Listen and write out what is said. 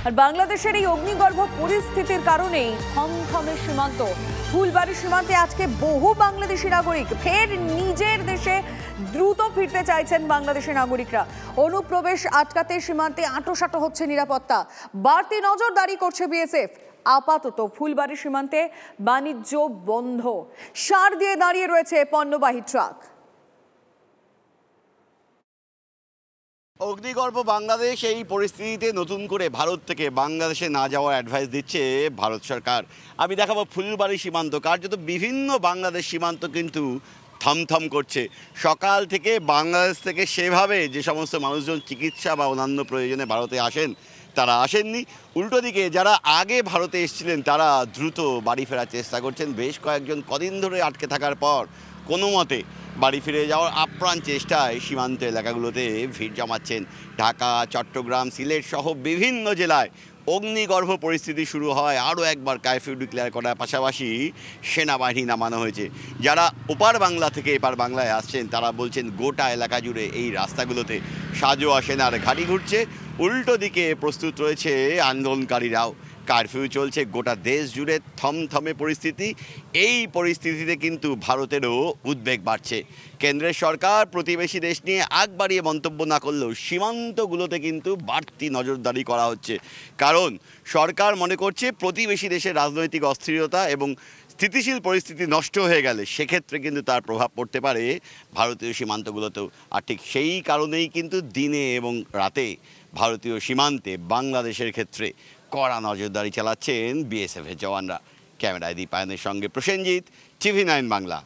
আর বাংলাদেশের এই অগ্নিগর্ভ পরিস্থিতির কারণেই থমথমে সীমান্ত। ফুলবাড়ি সীমান্তে আজকে বহু বাংলাদেশি নাগরিক ফের নিজের দেশে দ্রুত ফিরতে চাইছেন বাংলাদেশি নাগরিকরা। অনুপ্রবেশ আটকাতে সীমান্তে আঁটোসাঁটো হচ্ছে নিরাপত্তা, বাড়তি নজরদারি করছে বিএসএফ। আপাতত ফুলবাড়ি সীমান্তে বাণিজ্য বন্ধ, সার দিয়ে দাঁড়িয়ে রয়েছে পণ্যবাহী ট্রাক। অগ্নিগর্ভ বাংলাদেশ এই পরিস্থিতিতে নতুন করে ভারত থেকে বাংলাদেশে না যাওয়ার অ্যাডভাইস দিচ্ছে ভারত সরকার। আমি দেখাবো ফুলবাড়ি সীমান্ত, কার্যত বিভিন্ন বাংলাদেশ সীমান্ত কিন্তু থমথম করছে। সকাল থেকে বাংলাদেশ থেকে সেভাবে যে সমস্ত মানুষজন চিকিৎসা বা অন্যান্য প্রয়োজনে ভারতে আসেন তারা আসেননি। উল্টো দিকে যারা আগে ভারতে এসেছিলেন তারা দ্রুত বাড়ি ফেরার চেষ্টা করছেন। বেশ কয়েকজন কদিন ধরে আটকে থাকার পর কোনো মতে বাড়ি ফিরে যাওয়ার আপ্রাণ চেষ্টায় সীমান্ত এলাকাগুলোতে ভিড় জমাচ্ছেন। ঢাকা, চট্টগ্রাম, সিলেট সহ বিভিন্ন জেলায় অগ্নিগর্ভ পরিস্থিতি শুরু হয়। আরও একবার কারফিউ ডিক্লেয়ার করার পাশাপাশি সেনাবাহিনী নামানো হয়েছে। যারা ওপার বাংলা থেকে এপার বাংলায় আসছেন তারা বলছেন গোটা এলাকা জুড়ে এই রাস্তাগুলোতে সাজোয়া সেনার ঘাঁটি ঘুরছে। উল্টো দিকে প্রস্তুত রয়েছে আন্দোলনকারীরাও। কারফিউ চলছে গোটা দেশ জুড়ে, থমথমে পরিস্থিতি। এই পরিস্থিতিতে কিন্তু ভারতেরও উদ্বেগ বাড়ছে। কেন্দ্রের সরকার প্রতিবেশী দেশ নিয়ে আগ বাড়িয়ে মন্তব্য না করলেও সীমান্তগুলোতে কিন্তু বাড়তি নজরদারি করা হচ্ছে। কারণ সরকার মনে করছে প্রতিবেশী দেশের রাজনৈতিক অস্থিরতা এবং স্থিতিশীল পরিস্থিতি নষ্ট হয়ে গেলে সেক্ষেত্রে কিন্তু তার প্রভাব পড়তে পারে ভারতীয় সীমান্তগুলোতেও। আর ঠিক সেই কারণেই কিন্তু দিনে এবং রাতে ভারতীয় সীমান্তে বাংলাদেশের ক্ষেত্রে কড়া নজরদারি চালাচ্ছেন বিএসএফের জওয়ানরা। ক্যামেরায় দীপায়নের সঙ্গে প্রসেনজিৎ, TV9 বাংলা।